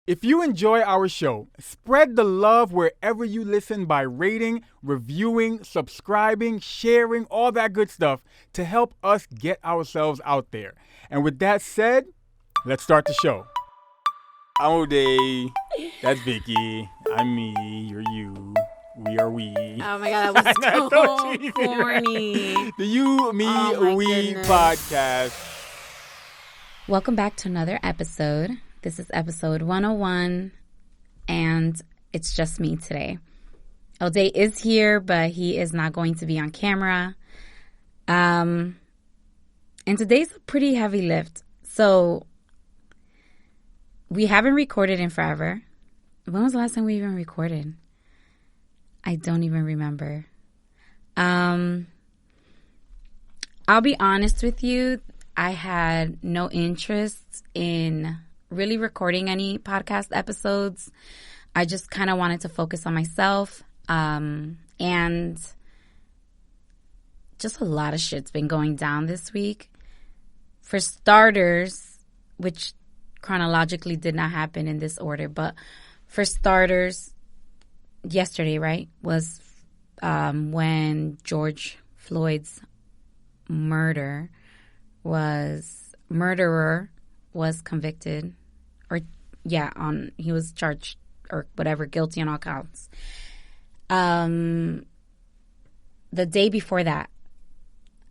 If you enjoy our show, spread the love wherever you listen by rating, reviewing, subscribing, sharing, all that good stuff to help us get ourselves out there. And with that said, let's start the show. I'm O'Day. That's Vicky. I'm me. You're you. We are we. Oh my god, that was so corny. The You, Me, We goodness. podcast. Welcome back to another episode. This is episode 101, and it's just me today. O'Day is here, but he is not going to be on camera. And today's a pretty heavy lift. So, we haven't recorded in forever. When was the last time we even recorded? I don't even remember. I'll be honest with you. I had no interest in really recording any podcast episodes. I just kind of wanted to focus on myself. And just a lot of shit's been going down this week. For starters, which chronologically did not happen in this order, but for starters, yesterday, right, was when George Floyd's murderer was convicted, he was charged or whatever, guilty on all counts. The day before that,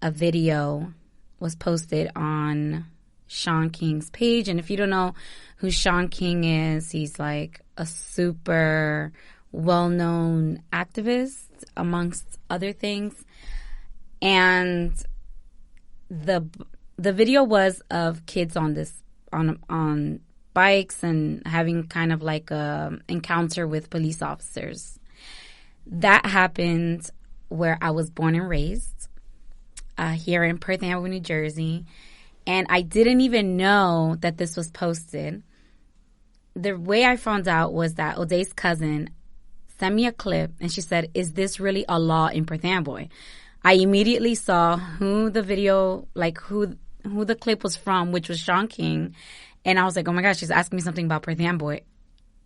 a video was posted on Shaun King's page, and if you don't know who Shaun King is, he's like a super well-known activist amongst other things, and the video was of kids on bikes and having kind of like a encounter with police officers. That happened where I was born and raised, here in Perth Amboy, New Jersey, and I didn't even know that this was posted. The way I found out was that O'Day's cousin sent me a clip, and she said, "Is this really a law in Perth Amboy?" I immediately saw who the video, like who the clip was from, which was Shaun King. And I was like, oh my gosh, she's asking me something about Perth Amboy.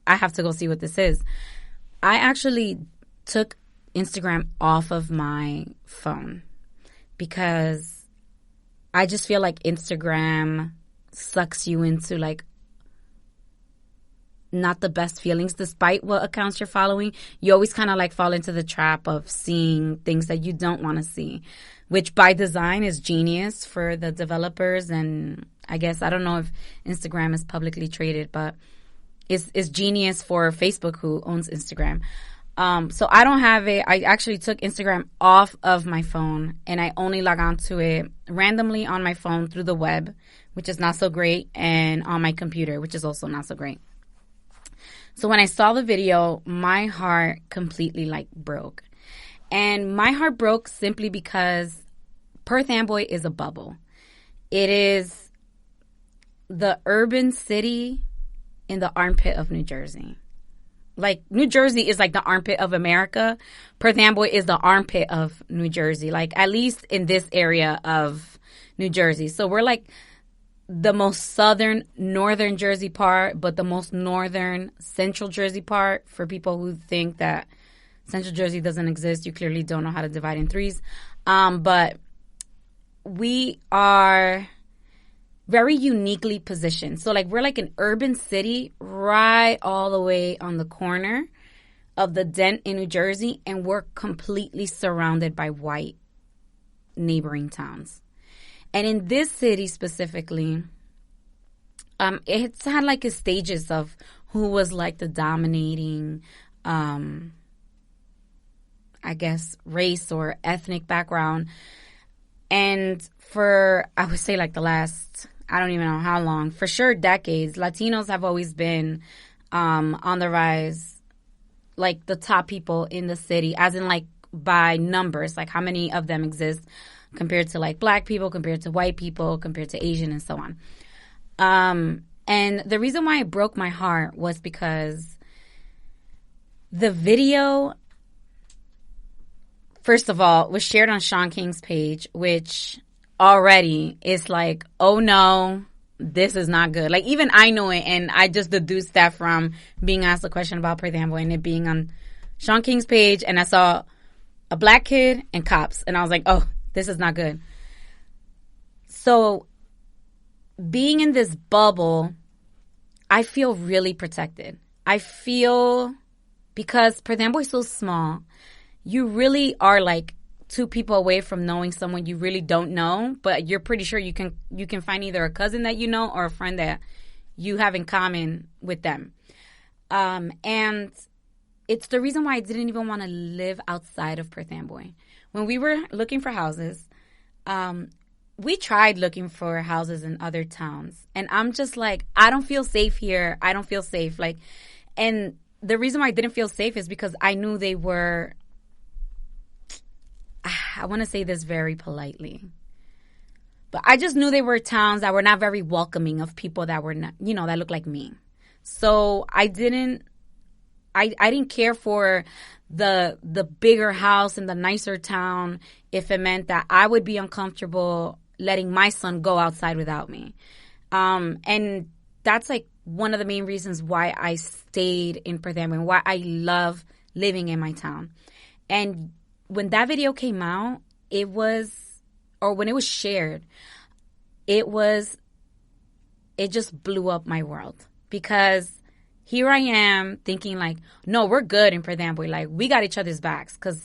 I have to go see what this is. I actually took Instagram off of my phone because I just feel like Instagram sucks you into like not the best feelings despite what accounts you're following. You always kind of like fall into the trap of seeing things that you don't want to see, which by design is genius for the developers. And I guess, I don't know if Instagram is publicly traded, but it's genius for Facebook, who owns Instagram. So I don't have it. I actually took Instagram off of my phone, and I only log on to it randomly on my phone through the web, which is not so great, and on my computer, which is also not so great. So when I saw the video, my heart completely like broke. And my heart broke simply because Perth Amboy is a bubble. It is the urban city in the armpit of New Jersey. Like, New Jersey is like the armpit of America. Perth Amboy is the armpit of New Jersey, like at least in this area of New Jersey. So we're like the most northern Jersey part, but the most northern central Jersey part. For people who think that Central Jersey doesn't exist, you clearly don't know how to divide in threes. But we are very uniquely positioned. So like we're like an urban city right all the way on the corner of the dent in New Jersey, and we're completely surrounded by white neighboring towns. And in this city specifically, it's had like its stages of who was like the dominating, I guess, race or ethnic background. And for, I would say like the last, I don't even know how long, for sure decades, Latinos have always been on the rise, like the top people in the city, as in like by numbers, like how many of them exist compared to like black people, compared to white people, compared to Asian, and so on. And the reason why it broke my heart was because the video, first of all, was shared on Shaun King's page, which already is like, oh no, this is not good. Like, even I know it, and I just deduced that from being asked a question about Perth Amboy and it being on Sean King's page, and I saw a black kid and cops, and I was like, oh, this is not good. So being in this bubble, I feel really protected. I feel, because Perth Amboy is so small, you really are like 2 people away from knowing someone you really don't know, but you're pretty sure you can find either a cousin that you know or a friend that you have in common with them. And it's the reason why I didn't even want to live outside of Perth Amboy. When we were looking for houses, we tried looking for houses in other towns. And I'm just like, I don't feel safe here. I don't feel safe. Like, and the reason why I didn't feel safe is because I knew they were, I want to say this very politely, but I just knew they were towns that were not very welcoming of people that were not, that looked like me. So I didn't care for the bigger house in the nicer town if it meant that I would be uncomfortable letting my son go outside without me. And that's like one of the main reasons why I stayed in Perth Amboy and why I love living in my town. And when that video came out, when it was shared, it just blew up my world, because here I am thinking like, no, we're good in Perth Amboy. Like, we got each other's backs, because,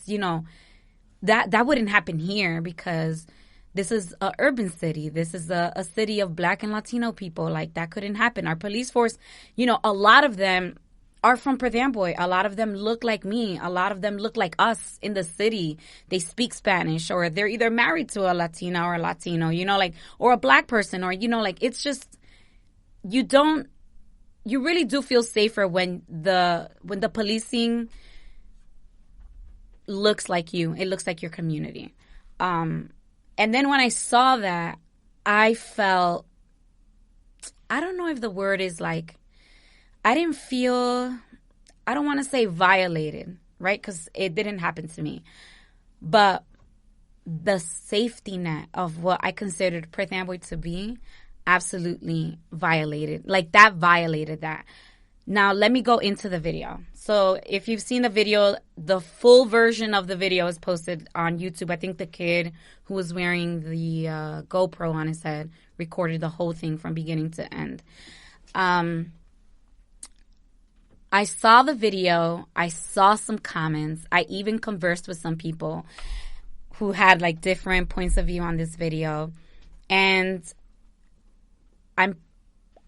that wouldn't happen here, because this is an urban city. This is a city of Black and Latino people. Like, that couldn't happen. Our police force, a lot of them are from Perth Amboy. A lot of them look like me. A lot of them look like us in the city. They speak Spanish, or they're either married to a Latina or a Latino, or a Black person, or, it's just, you really do feel safer when the policing looks like you. It looks like your community. And then when I saw that, I felt, I don't know if the word is like, I didn't feel, I don't want to say violated, right? Because it didn't happen to me. But the safety net of what I considered Perth Amboy to be absolutely violated. Like, that violated that. Now, let me go into the video. So if you've seen the video, the full version of the video is posted on YouTube. I think the kid who was wearing the GoPro on his head recorded the whole thing from beginning to end. I saw the video. I saw some comments. I even conversed with some people who had like different points of view on this video. And I'm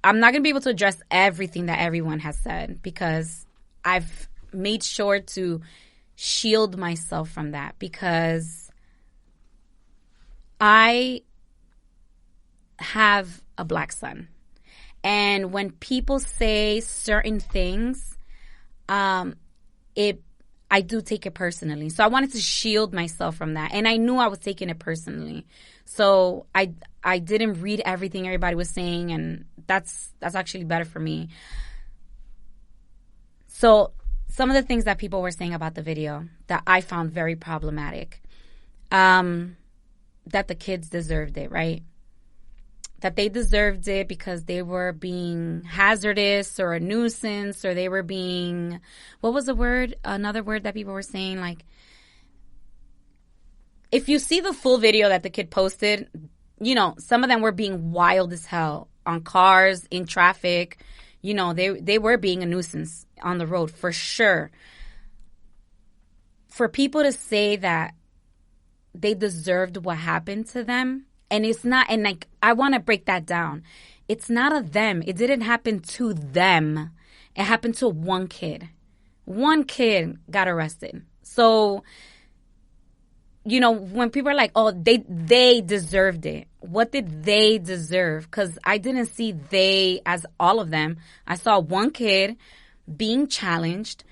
not going to be able to address everything that everyone has said, because I've made sure to shield myself from that, because I have a Black son. And when people say certain things, I do take it personally. So I wanted to shield myself from that. And I knew I was taking it personally. So I didn't read everything everybody was saying, and that's actually better for me. So some of the things that people were saying about the video that I found very problematic, that the kids deserved it, right? That they deserved it because they were being hazardous or a nuisance, or they were being, what was the word? Another word that people were saying, like, if you see the full video that the kid posted, some of them were being wild as hell on cars, in traffic. They were being a nuisance on the road, for sure. For people to say that they deserved what happened to them, and it's not, and like, I want to break that down. It's not a them. It didn't happen to them. It happened to one kid. One kid got arrested. So, when people are like, oh, they deserved it. What did they deserve? Because I didn't see they as all of them. I saw one kid being challenged.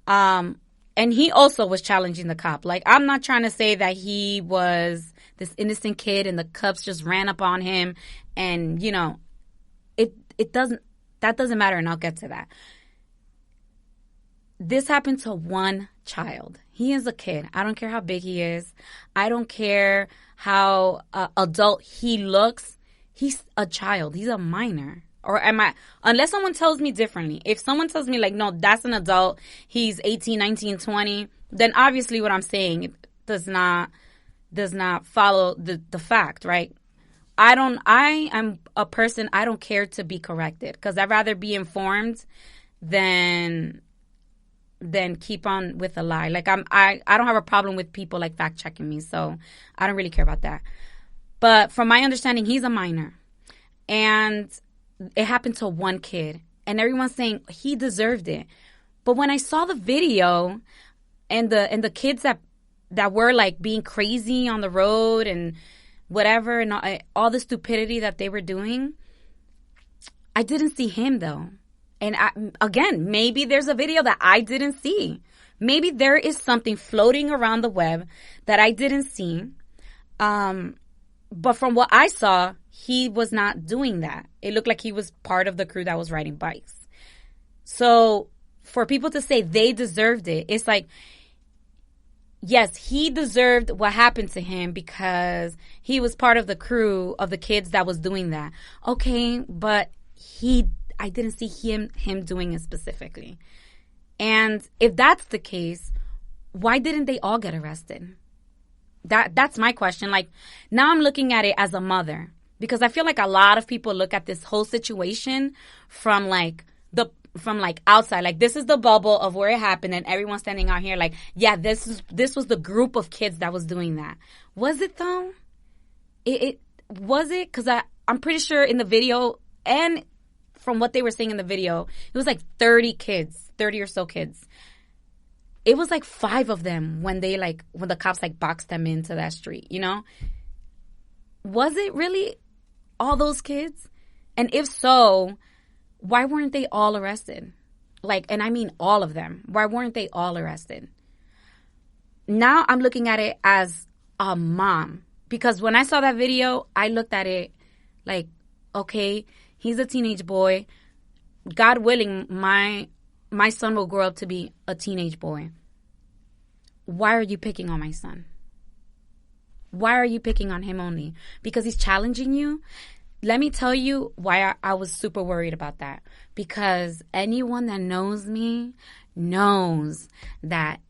And he also was challenging the cop. Like, I'm not trying to say that he was this innocent kid and the cops just ran up on him, and that doesn't matter, and I'll get to that. This happened to one child. He is a kid. I don't care how big he is. I don't care how adult he looks. He's a child. He's a minor. Or am I, unless someone tells me differently. If someone tells me like, no, that's an adult, he's 18, 19, 20, then obviously what I'm saying does not follow the fact, right? I am a person, I don't care to be corrected because I'd rather be informed than keep on with a lie. Like I don't have a problem with people like fact checking me, so I don't really care about that. But from my understanding, he's a minor. And it happened to one kid. And everyone's saying he deserved it. But when I saw the video and the kids that were like being crazy on the road and whatever and all the stupidity that they were doing, I didn't see him though. And again, maybe there's a video that I didn't see. Maybe there is something floating around the web that I didn't see. But from what I saw, he was not doing that. It looked like he was part of the crew that was riding bikes. So for people to say they deserved it, it's like, yes, he deserved what happened to him because he was part of the crew of the kids that was doing that. Okay, but I didn't see him doing it specifically. And if that's the case, why didn't they all get arrested? That's my question. Like, now I'm looking at it as a mother because I feel like a lot of people look at this whole situation from outside. Like, this is the bubble of where it happened and everyone's standing out here like, yeah, this was the group of kids that was doing that. Was it though? It was it? Because I'm pretty sure in the video and from what they were saying in the video, it was like 30 or so kids. It was like 5 of them when the cops like boxed them into that street, you know? Was it really all those kids? And if so, why weren't they all arrested? Like, and I mean all of them. Why weren't they all arrested? Now I'm looking at it as a mom. Because when I saw that video, I looked at it like, okay, he's a teenage boy. God willing, my son will grow up to be a teenage boy. Why are you picking on my son? Why are you picking on him only? Because he's challenging you? Let me tell you why I was super worried about that. Because anyone that knows me knows that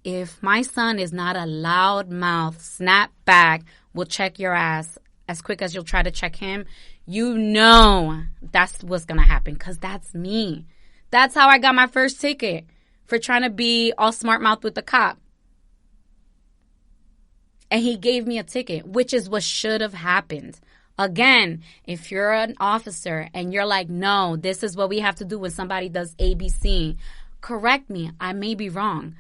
if my son is not a loudmouth, snap back, will check your ass as quick as you'll try to check him, you know that's what's going to happen because that's me. That's how I got my first ticket for trying to be all smart mouth with the cop. And he gave me a ticket, which is what should have happened. Again, if you're an officer and you're like, no, this is what we have to do when somebody does ABC, correct me. I may be wrong.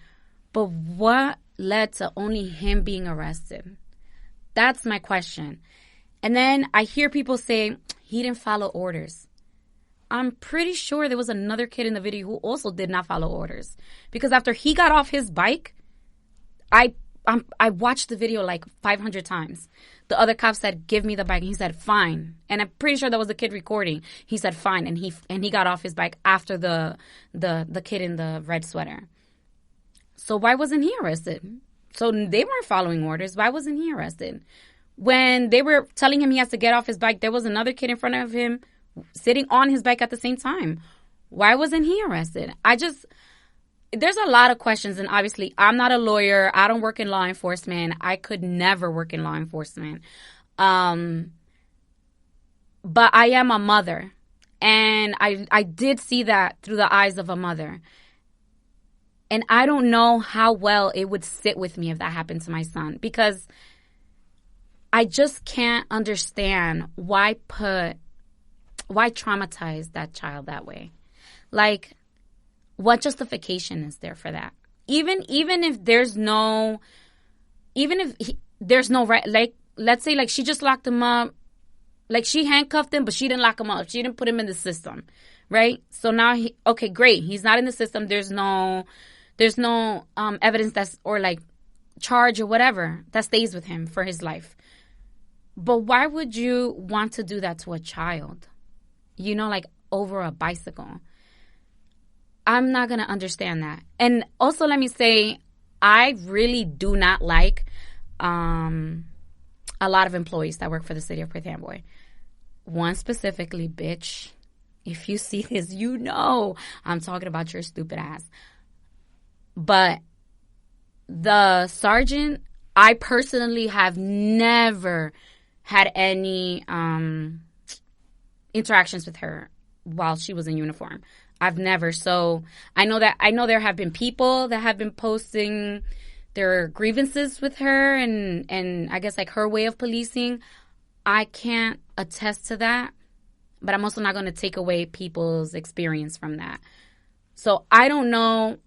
But what led to only him being arrested? That's my question. And then I hear people say he didn't follow orders. I'm pretty sure there was another kid in the video who also did not follow orders. Because after he got off his bike, I watched the video like 500 times. The other cop said, give me the bike. And he said, fine. And I'm pretty sure that was the kid recording. He said, fine. And he got off his bike after the kid in the red sweater. So why wasn't he arrested? So they weren't following orders. Why wasn't he arrested? When they were telling him he has to get off his bike, there was another kid in front of him sitting on his bike at the same time. Why wasn't he arrested? There's a lot of questions, and obviously I'm not a lawyer. I don't work in law enforcement. I could never work in law enforcement. But I am a mother, and I did see that through the eyes of a mother. And I don't know how well it would sit with me if that happened to my son, because I just can't understand why traumatize that child that way. Like, what justification is there for that? Even if there's no right, like, let's say like she just locked him up, like she handcuffed him, but she didn't lock him up. She didn't put him in the system, right? So now okay, great. He's not in the system. There's no evidence or like charge or whatever that stays with him for his life. But why would you want to do that to a child? You know, like over a bicycle. I'm not going to understand that. And also let me say, I really do not like a lot of employees that work for the city of Perth Amboy. one specifically, bitch, if you see this, you know I'm talking about your stupid ass. But the sergeant, I personally have never had any interactions with her while she was in uniform. I've never. So I know there have been people that have been posting their grievances with her and I guess like her way of policing. I can't attest to that, but I'm also not going to take away people's experience from that. So I don't know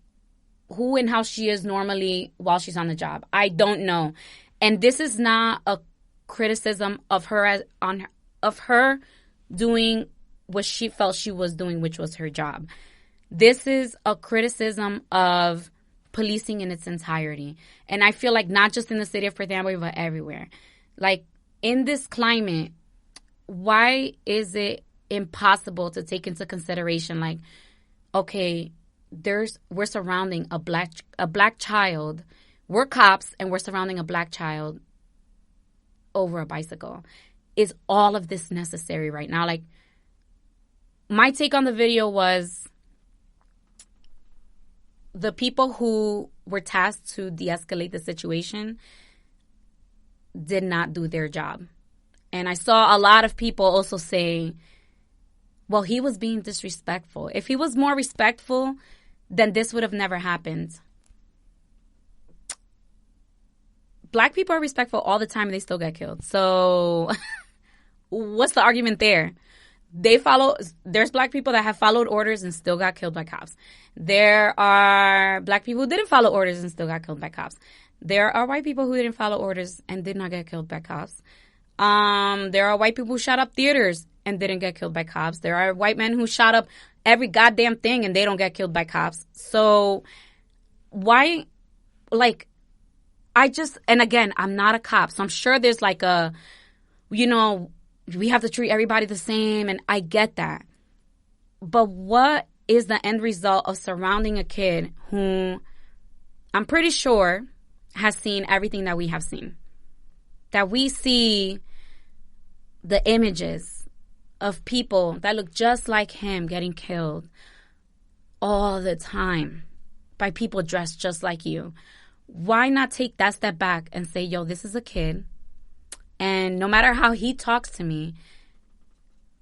who and how she is normally while she's on the job. I don't know. And this is not a criticism of her of her doing what she felt she was doing, which was her job. This is a criticism of policing in its entirety. And I feel like not just in the city of Perth Amboy, but everywhere. Like, in this climate, why is it impossible to take into consideration, like, okay, we're surrounding a black child. We're cops and we're surrounding a black child over a bicycle. Is all of this necessary right now? Like, my take on the video was the people who were tasked to de-escalate the situation did not do their job. And I saw a lot of people also say, well, he was being disrespectful. If he was more respectful, then this would have never happened. Black people are respectful all the time and they still get killed. So what's the argument there? There's black people that have followed orders and still got killed by cops. There are black people who didn't follow orders and still got killed by cops. There are white people who didn't follow orders and did not get killed by cops. There are white people who shot up theaters and didn't get killed by cops. There are white men who shot up every goddamn thing and they don't get killed by cops. So why, like, and again, I'm not a cop, so I'm sure there's like we have to treat everybody the same, and I get that. But what is the end result of surrounding a kid who I'm pretty sure has seen everything that we have seen? That we see the images of people that look just like him getting killed all the time by people dressed just like you. Why not take that step back and say, yo, this is a kid, and no matter how he talks to me,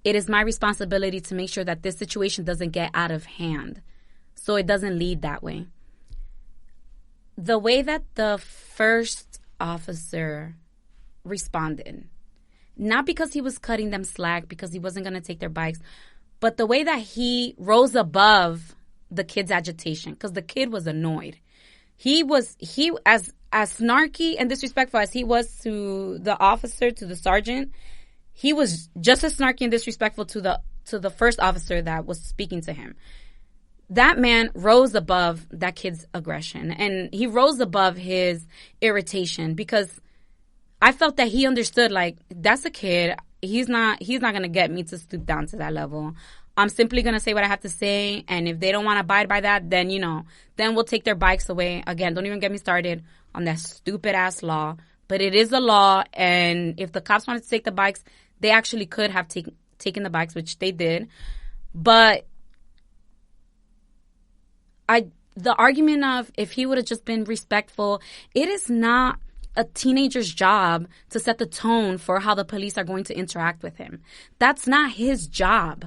it is my responsibility to make sure that this situation doesn't get out of hand, so it doesn't lead that way. The way that the first officer responded, not because he was cutting them slack, because he wasn't going to take their bikes, but the way that he rose above the kid's agitation, because the kid was annoyed. He as snarky and disrespectful as he was to the officer, to the sergeant, he was just as snarky and disrespectful to the first officer that was speaking to him. That man rose above that kid's aggression, and he rose above his irritation, because I felt that he understood, like, that's a kid. He's not going to get me to stoop down to that level. I'm simply going to say what I have to say, and if they don't want to abide by that, then, then we'll take their bikes away. Again, don't even get me started on that stupid-ass law. But it is a law, and if the cops wanted to take the bikes, they actually could have taken the bikes, which they did. But the argument of if he would have just been respectful, it is not a teenager's job to set the tone for how the police are going to interact with him. That's not his job.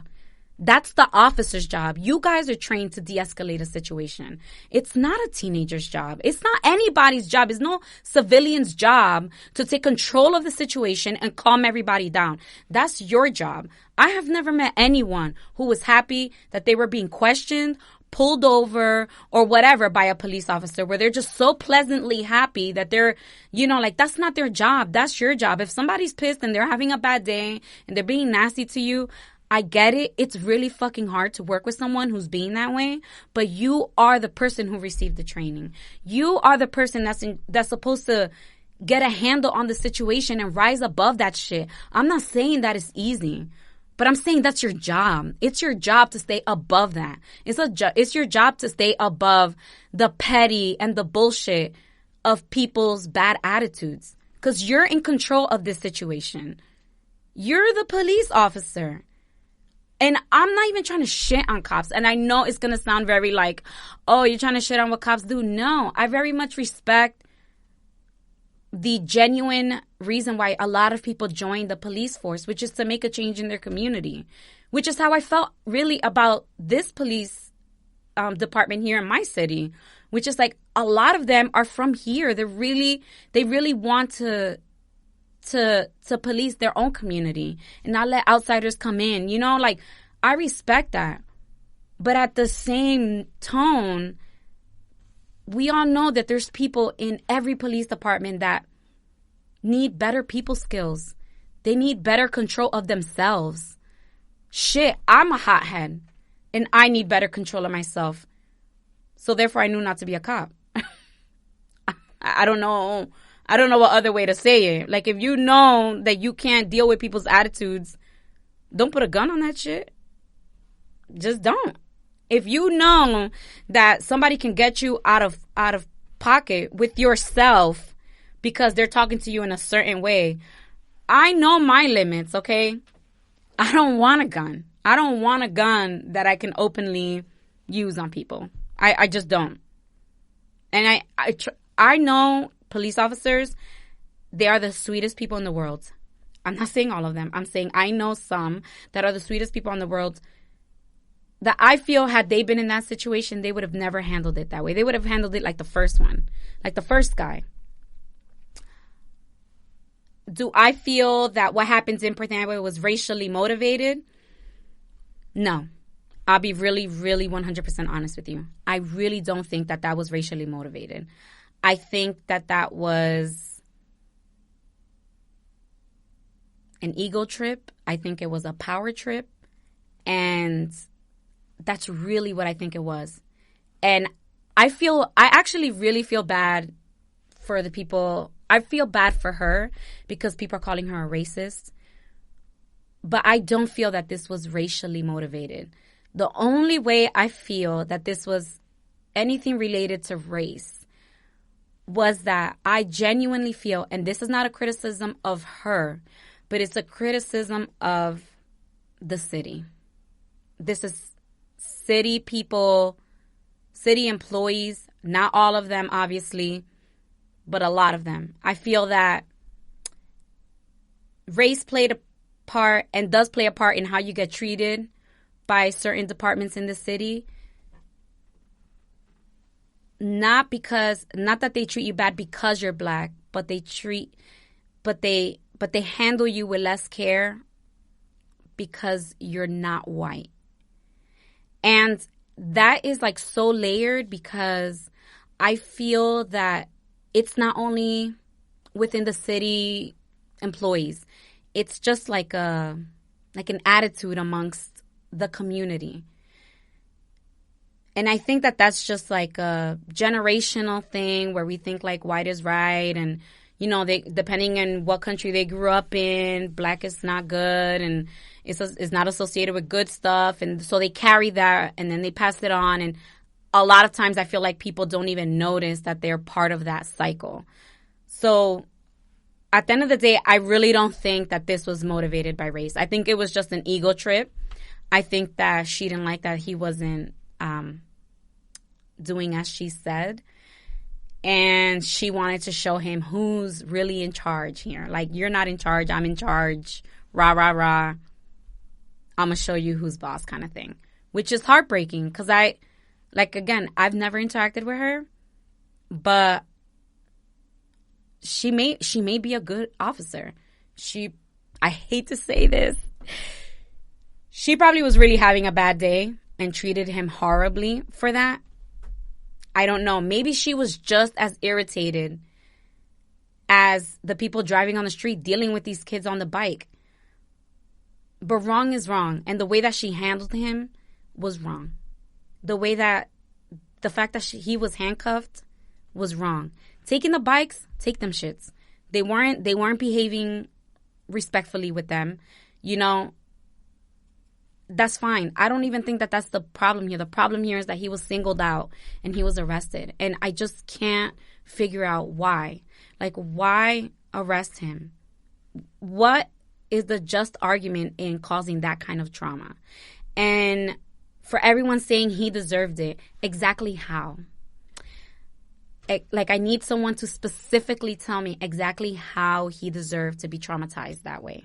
That's the officer's job. You guys are trained to de-escalate a situation. It's not a teenager's job. It's not anybody's job. It's no civilian's job to take control of the situation and calm everybody down. That's your job. I have never met anyone who was happy that they were being questioned, pulled over, or whatever by a police officer, where they're just so pleasantly happy that they're, like, that's not their job. That's your job. If somebody's pissed and they're having a bad day and they're being nasty to you, I get it. It's really fucking hard to work with someone who's being that way, but you are the person who received the training. You are the person that's supposed to get a handle on the situation and rise above that shit. I'm not saying that it's easy, but I'm saying that's your job. It's your job to stay above that. It's your job to stay above the petty and the bullshit of people's bad attitudes, because you're in control of this situation. You're the police officer. And I'm not even trying to shit on cops. And I know it's going to sound very like, oh, you're trying to shit on what cops do. No, I very much respect the genuine reason why a lot of people join the police force, which is to make a change in their community, which is how I felt really about this police department here in my city, which is like a lot of them are from here. They really want to police their own community and not let outsiders come in. You know, like, I respect that. But at the same tone, we all know that there's people in every police department that need better people skills. They need better control of themselves. Shit, I'm a hothead and I need better control of myself. So therefore I knew not to be a cop. I don't know. I don't know what other way to say it. Like, if you know that you can't deal with people's attitudes, don't put a gun on that shit. Just don't. If you know that somebody can get you out of pocket with yourself because they're talking to you in a certain way, I know my limits, okay? I don't want a gun. I don't want a gun that I can openly use on people. I just don't. And I know police officers, they are the sweetest people in the world. I'm not saying all of them. I'm saying I know some that are the sweetest people in the world that I feel had they been in that situation, they would have never handled it that way. They would have handled it like the first one, like the first guy. Do I feel that what happens in Perth Amboy was racially motivated? No. I'll be really, really 100% honest with you. I really don't think that that was racially motivated. I think that that was an ego trip. I think it was a power trip. And that's really what I think it was. And I actually really feel bad for the people. I feel bad for her because people are calling her a racist. But I don't feel that this was racially motivated. The only way I feel that this was anything related to race was that I genuinely feel, and this is not a criticism of her, but it's a criticism of the city. This is city people, city employees, not all of them, obviously, but a lot of them. I feel that race played a part and does play a part in how you get treated by certain departments in the city. Not that they treat you bad because you're black, but they handle you with less care because you're not white. And that is like so layered because I feel that it's not only within the city employees. It's just like an attitude amongst the community. And I think that that's just like a generational thing where we think like white is right. And, you know, they, depending on what country they grew up in, black is not good and it's not associated with good stuff. And so they carry that and then they pass it on. And a lot of times I feel like people don't even notice that they're part of that cycle. So at the end of the day, I really don't think that this was motivated by race. I think it was just an ego trip. I think that she didn't like that he wasn't doing as she said. And she wanted to show him who's really in charge here. Like, you're not in charge, I'm in charge. Rah, rah, rah. I'm going to show you who's boss kind of thing. Which is heartbreaking because I've never interacted with her. But she may be a good officer. I hate to say this. She probably was really having a bad day and treated him horribly for that. I don't know. Maybe she was just as irritated as the people driving on the street dealing with these kids on the bike. But wrong is wrong. And the way that she handled him was wrong. The fact that he was handcuffed was wrong. Taking the bikes, take them shits. They weren't behaving respectfully with them. You know, that's fine. I don't even think that that's the problem here. The problem here is that he was singled out and he was arrested. And I just can't figure out why. Like, why arrest him? What is the just argument in causing that kind of trauma? And for everyone saying he deserved it, exactly how? Like, I need someone to specifically tell me exactly how he deserved to be traumatized that way.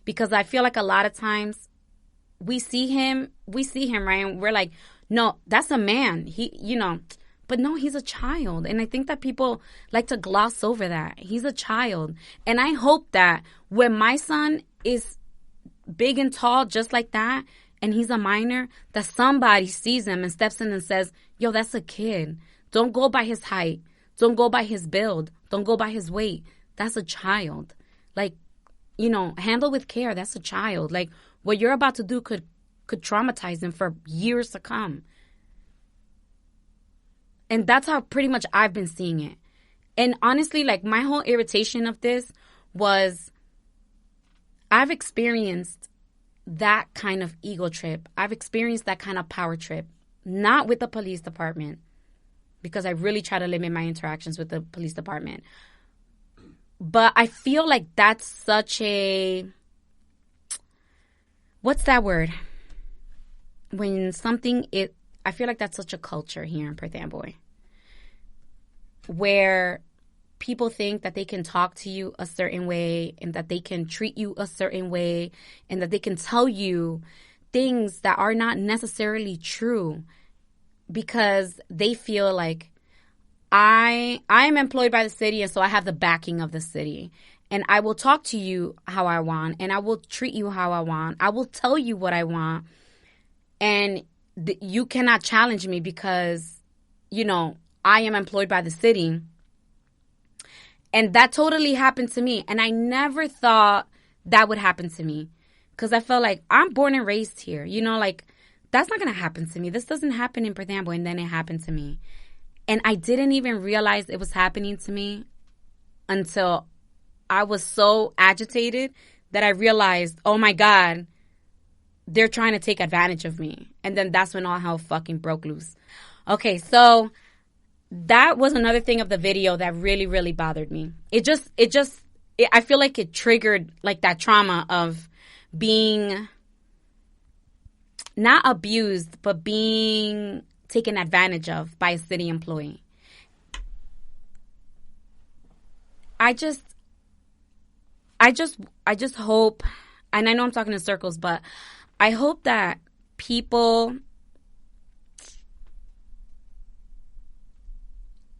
Because I feel like a lot of times we see him, right? And we're like, no, that's a man. But no, he's a child. And I think that people like to gloss over that. He's a child. And I hope that when my son is big and tall just like that, and he's a minor, that somebody sees him and steps in and says, yo, that's a kid. Don't go by his height. Don't go by his build. Don't go by his weight. That's a child. Like, handle with care. That's a child. Like, what you're about to do could traumatize him for years to come. And that's how pretty much I've been seeing it. And honestly, like, my whole irritation of this was I've experienced that kind of ego trip. I've experienced that kind of power trip. Not with the police department, because I really try to limit my interactions with the police department. But I feel like that's such a... What's that word? When something... I feel like that's such a culture here in Perth Amboy, where people think that they can talk to you a certain way and that they can treat you a certain way and that they can tell you things that are not necessarily true because they feel like I am employed by the city, and so I have the backing of the city. And I will talk to you how I want, and I will treat you how I want. I will tell you what I want. And you cannot challenge me because, I am employed by the city. And that totally happened to me. And I never thought that would happen to me because I felt like I'm born and raised here. That's not going to happen to me. This doesn't happen in Perth Amboy. And then it happened to me. And I didn't even realize it was happening to me until I was so agitated that I realized, oh my God, they're trying to take advantage of me. And then that's when all hell fucking broke loose. Okay, so that was another thing of the video that really, really bothered me. I feel like it triggered like that trauma of being not abused, but being taken advantage of by a city employee. I just hope, and I know I'm talking in circles, but I hope that people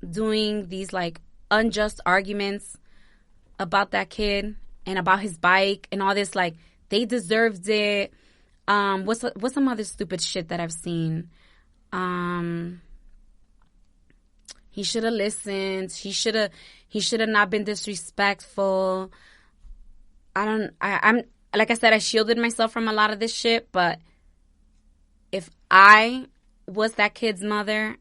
doing these like unjust arguments about that kid and about his bike and all this, like, they deserved it. What's some other stupid shit that I've seen? He should have listened. He should have not been disrespectful. I'm like I said, I shielded myself from a lot of this shit, but if I was that kid's mother,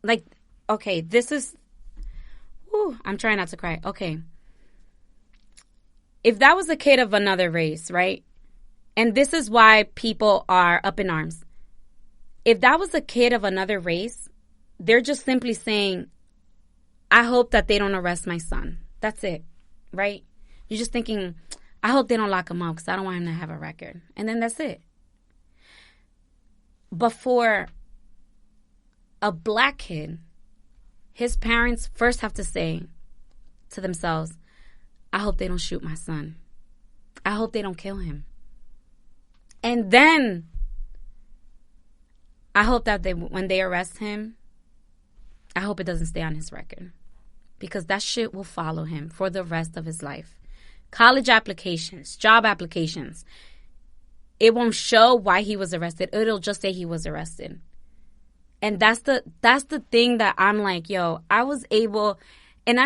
like, okay, this is, I'm trying not to cry. Okay. If that was a kid of another race, right? And this is why people are up in arms. If that was a kid of another race, they're just simply saying, I hope that they don't arrest my son. That's it, right? You're just thinking, I hope they don't lock him up because I don't want him to have a record. And then that's it. But for a black kid, his parents first have to say to themselves, I hope they don't shoot my son. I hope they don't kill him. And then I hope that when they arrest him, I hope it doesn't stay on his record. Because that shit will follow him for the rest of his life. College applications, job applications. It won't show why he was arrested. It'll just say he was arrested. And that's the thing that I'm like, yo, I was able, and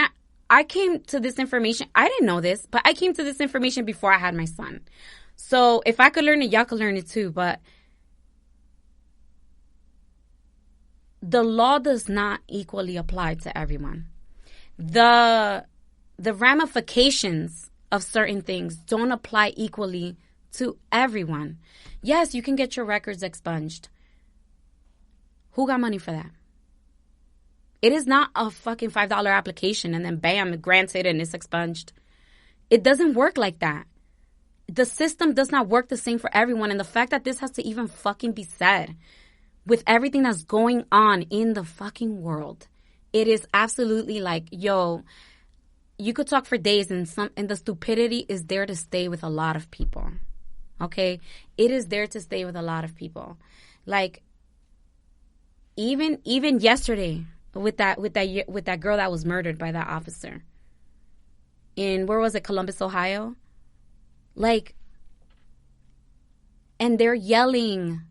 I came to this information. I didn't know this, but I came to this information before I had my son. So if I could learn it, y'all could learn it too. But the law does not equally apply to everyone. The ramifications of certain things don't apply equally to everyone. Yes, you can get your records expunged. Who got money for that? It is not a fucking $5 application and then bam, granted and it's expunged. It doesn't work like that. The system does not work the same for everyone. And the fact that this has to even fucking be said with everything that's going on in the fucking world, it is absolutely like, yo, you could talk for days and the stupidity is there to stay with a lot of people. Okay? It is there to stay with a lot of people. Like, even yesterday with that girl that was murdered by that officer in, where was it, Columbus, Ohio? Like, and they're yelling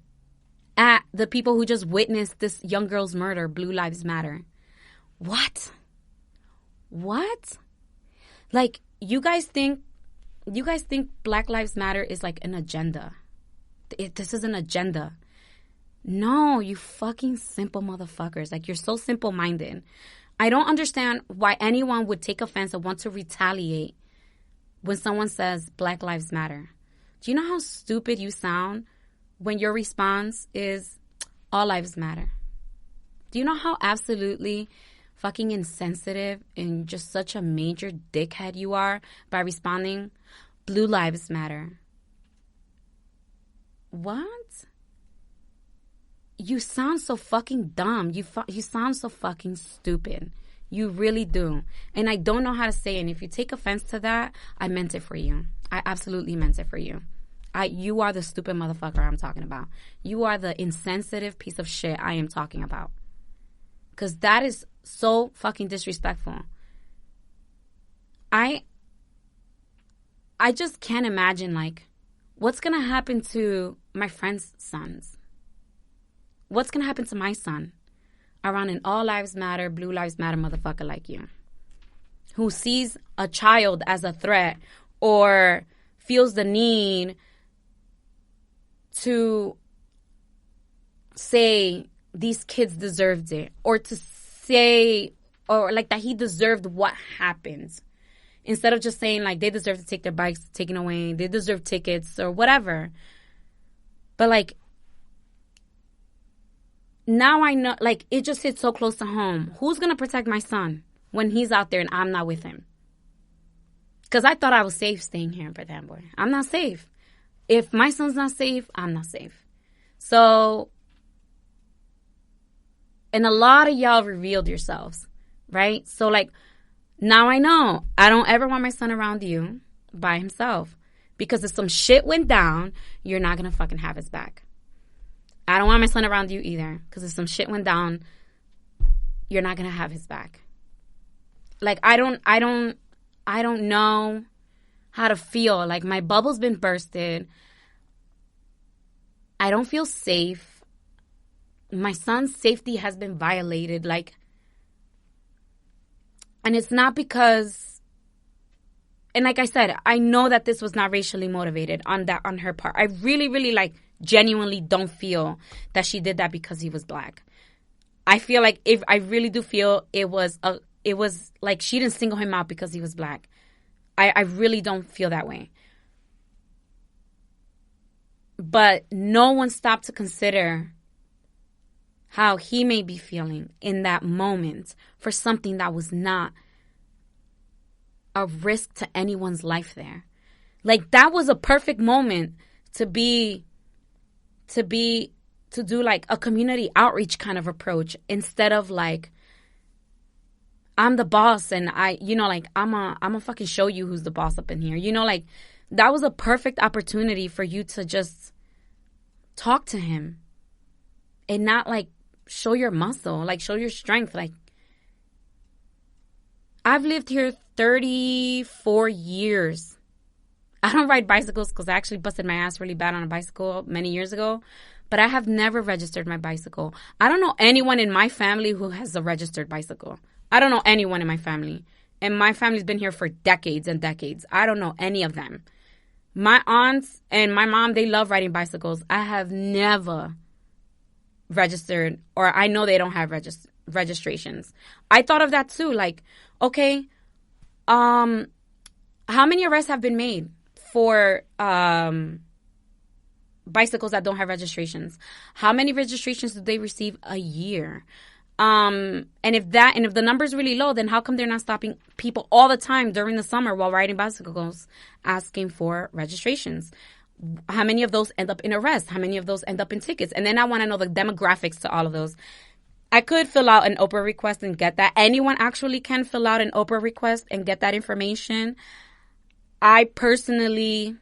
at the people who just witnessed this young girl's murder, Blue Lives Matter. What? Like, you guys think Black Lives Matter is like an agenda. This is an agenda. No, you fucking simple motherfuckers. Like, you're so simple-minded. I don't understand why anyone would take offense or want to retaliate when someone says Black Lives Matter. Do you know how stupid you sound when your response is all lives matter? Do you know how absolutely fucking insensitive and just such a major dickhead you are by responding Blue Lives Matter? What? You sound so fucking dumb. You sound so fucking stupid. You really do. And I don't know how to say it. And if you take offense to that, I meant it for you. I absolutely meant it for you. You are the stupid motherfucker I'm talking about. You are the insensitive piece of shit I am talking about. Because that is so fucking disrespectful. I just can't imagine, like, what's going to happen to my friends' sons? What's going to happen to my son around an all lives matter, Blue Lives Matter motherfucker like you, who sees a child as a threat or feels the need to say these kids deserved it, or to say, or like that he deserved what happened, instead of just saying like they deserve to take their bikes taken away, they deserve tickets or whatever. But like, now I know, like, it just hits so close to home. Who's going to protect my son when he's out there and I'm not with him? Because I thought I was safe staying here in Perth Amboy. I'm not safe. If my son's not safe, I'm not safe. So, and a lot of y'all revealed yourselves, right? So, like, now I know I don't ever want my son around you by himself. Because if some shit went down, you're not going to fucking have his back. I don't want my son around you either. Because if some shit went down, you're not going to have his back. Like, I don't know how to feel. Like, my bubble's been bursted. I don't feel safe. My son's safety has been violated. Like, and it's not because, and like I said, I know that this was not racially motivated on her part. I really, really, like, genuinely don't feel that she did that because he was black. I feel like, if I really do feel it was like she didn't single him out because he was black. I really don't feel that way. But no one stopped to consider how he may be feeling in that moment for something that was not a risk to anyone's life there. Like, that was a perfect moment to do like a community outreach kind of approach, instead of like, I'm the boss and like, I'm a fucking show you who's the boss up in here. Like, that was a perfect opportunity for you to just talk to him and not like show your muscle, like show your strength. Like, I've lived here 34 years. I don't ride bicycles because I actually busted my ass really bad on a bicycle many years ago. But I have never registered my bicycle. I don't know anyone in my family who has a registered bicycle. I don't know anyone in my family. And my family's been here for decades and decades. I don't know any of them. My aunts and my mom, they love riding bicycles. I have never registered, or I know they don't have registrations. I thought of that too. Like, okay, how many arrests have been made for bicycles that don't have registrations? How many registrations do they receive a year? And if the number's really low, then how come they're not stopping people all the time during the summer while riding bicycles asking for registrations? How many of those end up in arrests? How many of those end up in tickets? And then I want to know the demographics to all of those. I could fill out an Oprah request and get that. Anyone actually can fill out an Oprah request and get that information. I personally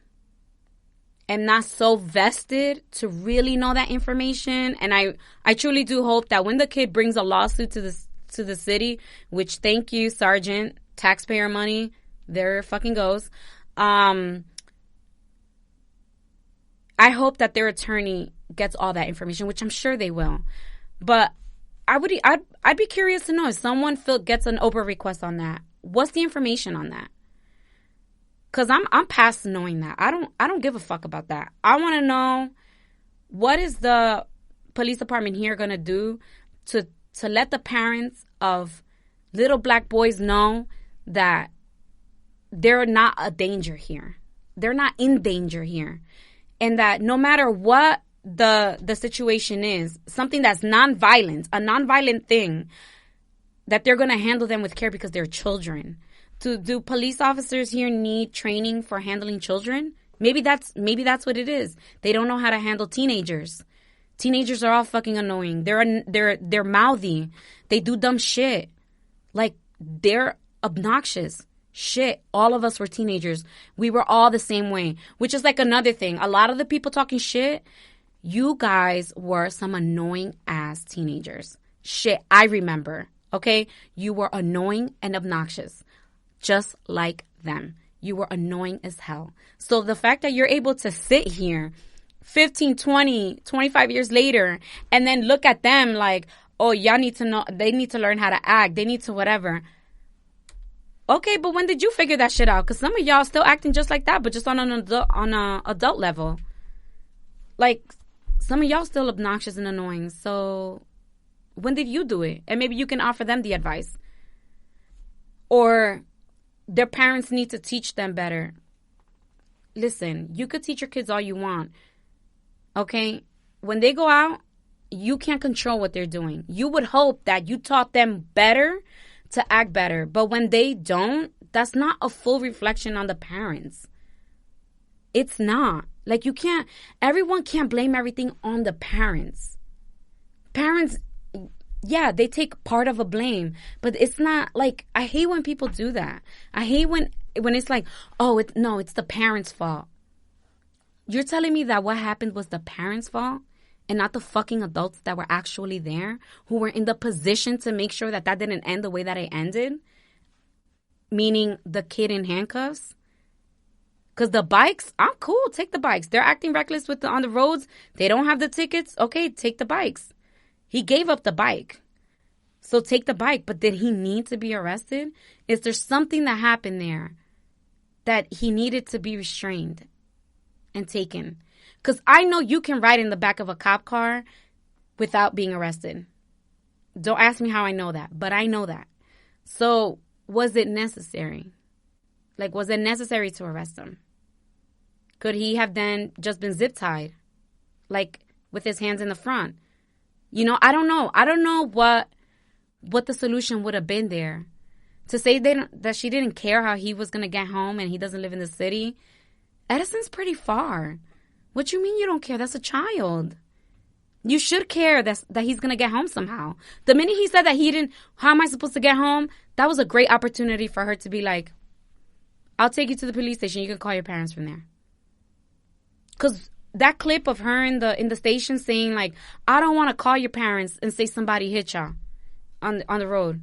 am not so vested to really know that information. And I truly do hope that when the kid brings a lawsuit to the city, which thank you, Sergeant, taxpayer money, there it fucking goes. I hope that their attorney gets all that information, which I'm sure they will. But I'd be curious to know if someone gets an Oprah request on that. What's the information on that? Cause I'm past knowing that. I don't give a fuck about that. I want to know what is the police department here gonna do to let the parents of little black boys know that they're not a danger here. They're not in danger here, and that no matter what the situation is, something that's nonviolent, a nonviolent thing, that they're gonna handle them with care because they're children. Do police officers here need training for handling children? Maybe that's what it is. They don't know how to handle teenagers. Teenagers are all fucking annoying. They're mouthy. They do dumb shit. Like, they're obnoxious. Shit. All of us were teenagers. We were all the same way. Which is like another thing. A lot of the people talking shit, you guys were some annoying ass teenagers. Shit, I remember. Okay? You were annoying and obnoxious. Just like them. You were annoying as hell. So the fact that you're able to sit here 15, 20, 25 years later and then look at them like, oh, y'all need to know, they need to learn how to act. They need to whatever. Okay, but when did you figure that shit out? Because some of y'all still acting just like that, but just on an adult level. Like, some of y'all still obnoxious and annoying. So when did you do it? And maybe you can offer them the advice. Or their parents need to teach them better. Listen, you could teach your kids all you want. Okay? When they go out, you can't control what they're doing. You would hope that you taught them better to act better. But when they don't, that's not a full reflection on the parents. It's not. Like, everyone can't blame everything on the parents. Parents, yeah, they take part of a blame, but it's not like, I hate when people do that. I hate when it's like, oh, it's the parents' fault. You're telling me that what happened was the parents' fault and not the fucking adults that were actually there, who were in the position to make sure that didn't end the way that it ended? Meaning the kid in handcuffs? Because the bikes, I'm cool, take the bikes. They're acting reckless on the roads. They don't have the tickets. Okay, take the bikes. He gave up the bike. So take the bike. But did he need to be arrested? Is there something that happened there that he needed to be restrained and taken? Because I know you can ride in the back of a cop car without being arrested. Don't ask me how I know that, but I know that. So was it necessary? Like, was it necessary to arrest him? Could he have then just been zip tied? Like, with his hands in the front? You know, I don't know. I don't know what the solution would have been there. To say that she didn't care how he was going to get home and he doesn't live in the city. Edison's pretty far. What you mean you don't care? That's a child. You should care that he's going to get home somehow. The minute he said that he didn't, how am I supposed to get home? That was a great opportunity for her to be like, I'll take you to the police station. You can call your parents from there. Because that clip of her in the station saying, like, I don't want to call your parents and say somebody hit y'all on the road.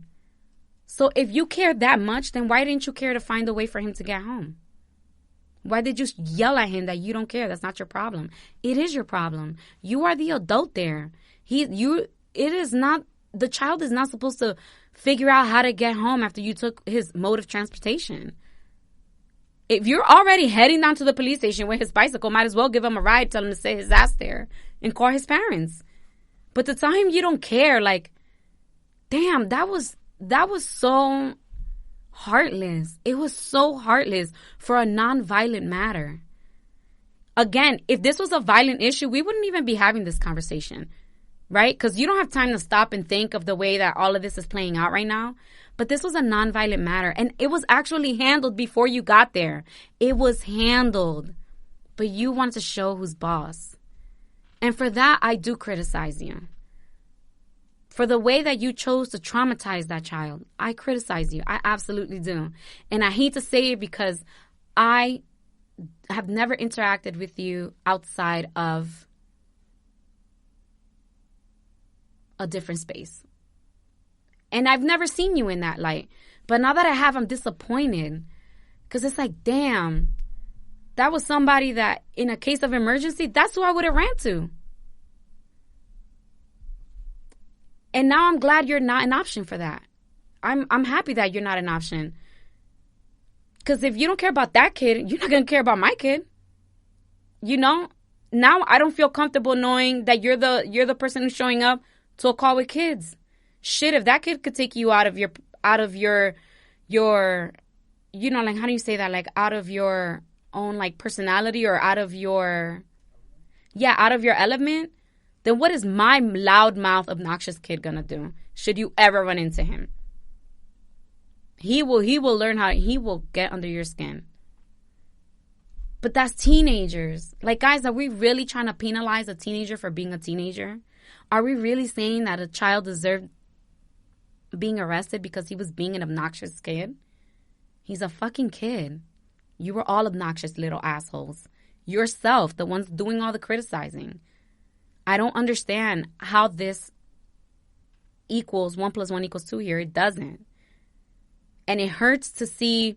So if you care that much, then why didn't you care to find a way for him to get home? Why did you yell at him that you don't care? That's not your problem. It is your problem. You are the adult there. The child is not supposed to figure out how to get home after you took his mode of transportation. If you're already heading down to the police station with his bicycle, might as well give him a ride, tell him to sit his ass there and call his parents. But to tell him you don't care, like, damn, that was so heartless. It was so heartless for a non-violent matter. Again, if this was a violent issue, we wouldn't even be having this conversation. right? Because you don't have time to stop and think of the way that all of this is playing out right now. But this was a nonviolent matter, and it was actually handled before you got there. It was handled, but you want to show who's boss. And for that, I do criticize you. For the way that you chose to traumatize that child, I criticize you. I absolutely do. And I hate to say it because I have never interacted with you outside of a different space. And I've never seen you in that light. But now that I have, I'm disappointed. Because it's like, damn, that was somebody that in a case of emergency, that's who I would have ran to. And now I'm glad you're not an option for that. I'm happy that you're not an option. Because if you don't care about that kid, you're not going to care about my kid. You know? Now I don't feel comfortable knowing that you're the person who's showing up to a call with kids. Shit, if that kid could take you out of your you know, like, how do you say that? Like, out of your own, like, personality, or out of your element, then what is my loudmouth, obnoxious kid gonna do? Should you ever run into him? He will learn he will get under your skin. But that's teenagers. Like, guys, are we really trying to penalize a teenager for being a teenager? Are we really saying that a child deserved being arrested because he was being an obnoxious kid? He's a fucking kid. You were all obnoxious little assholes. Yourself, the ones doing all the criticizing. I don't understand how this equals 1 + 1 = 2 here. It doesn't. And it hurts to see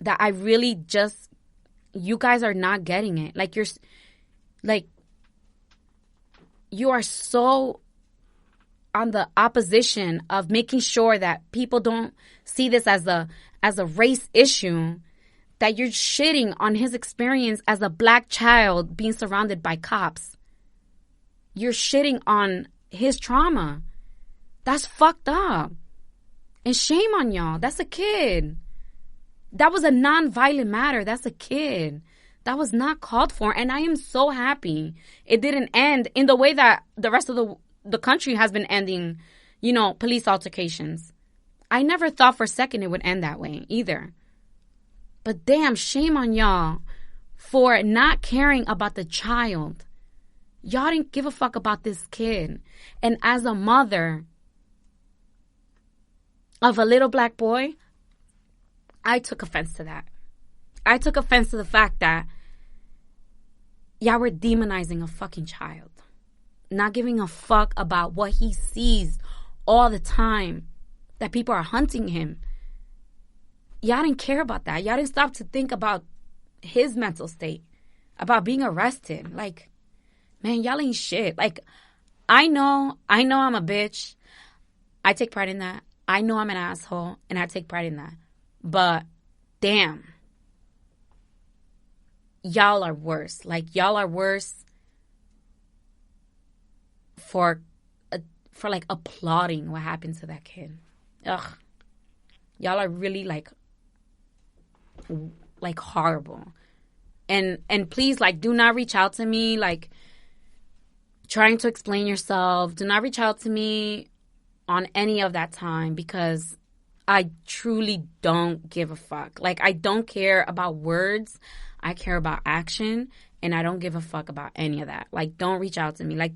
that I really just, you guys are not getting it. Like, you are so on the opposition of making sure that people don't see this as a race issue, that you're shitting on his experience as a black child being surrounded by cops. You're shitting on his trauma. That's fucked up. And shame on y'all. That's a kid. That was a non-violent matter. That's a kid. That was not called for. And I am so happy it didn't end in the way that the rest of the country has been ending, you know, police altercations. I never thought for a second it would end that way either. But damn, shame on y'all for not caring about the child. Y'all didn't give a fuck about this kid. And as a mother of a little black boy, I took offense to that. I took offense to the fact that y'all were demonizing a fucking child. Not giving a fuck about what he sees all the time. That people are hunting him. Y'all didn't care about that. Y'all didn't stop to think about his mental state. About being arrested. Like, man, y'all ain't shit. Like, I know I'm a bitch. I take pride in that. I know I'm an asshole, and I take pride in that. But, damn. Y'all are worse. Like, y'all are worse for like applauding what happened to that kid. Ugh. Y'all are really like horrible. And please, like, do not reach out to me like trying to explain yourself. Do not reach out to me on any of that time, because I truly don't give a fuck. Like, I don't care about words. I care about action, and I don't give a fuck about any of that. Like, don't reach out to me. Like,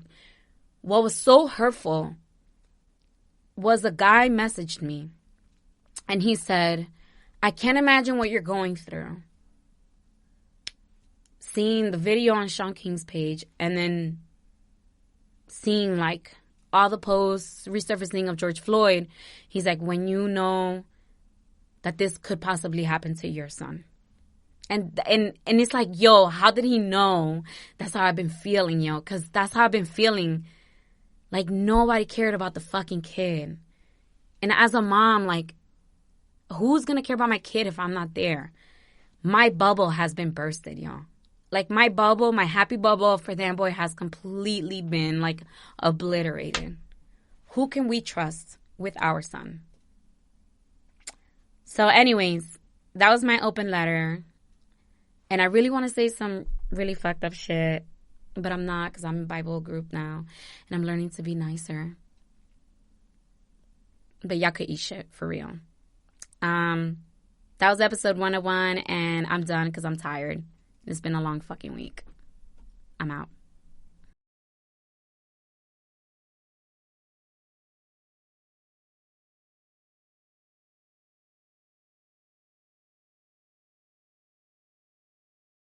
what was so hurtful was a guy messaged me, and he said, I can't imagine what you're going through. Seeing the video on Sean King's page, and then seeing, like, all the posts resurfacing of George Floyd, he's like, when you know that this could possibly happen to your son. And it's like, yo, how did he know? That's how I've been feeling, yo. Because that's how I've been feeling. Like, nobody cared about the fucking kid. And as a mom, like, who's going to care about my kid if I'm not there? My bubble has been bursted, yo. Like, my bubble, my happy bubble for that boy has completely been, like, obliterated. Who can we trust with our son? So anyways, that was my open letter. And I really want to say some really fucked up shit. But I'm not, because I'm in Bible group now. And I'm learning to be nicer. But y'all could eat shit, for real. That was episode 101, and I'm done because I'm tired. It's been a long fucking week. I'm out.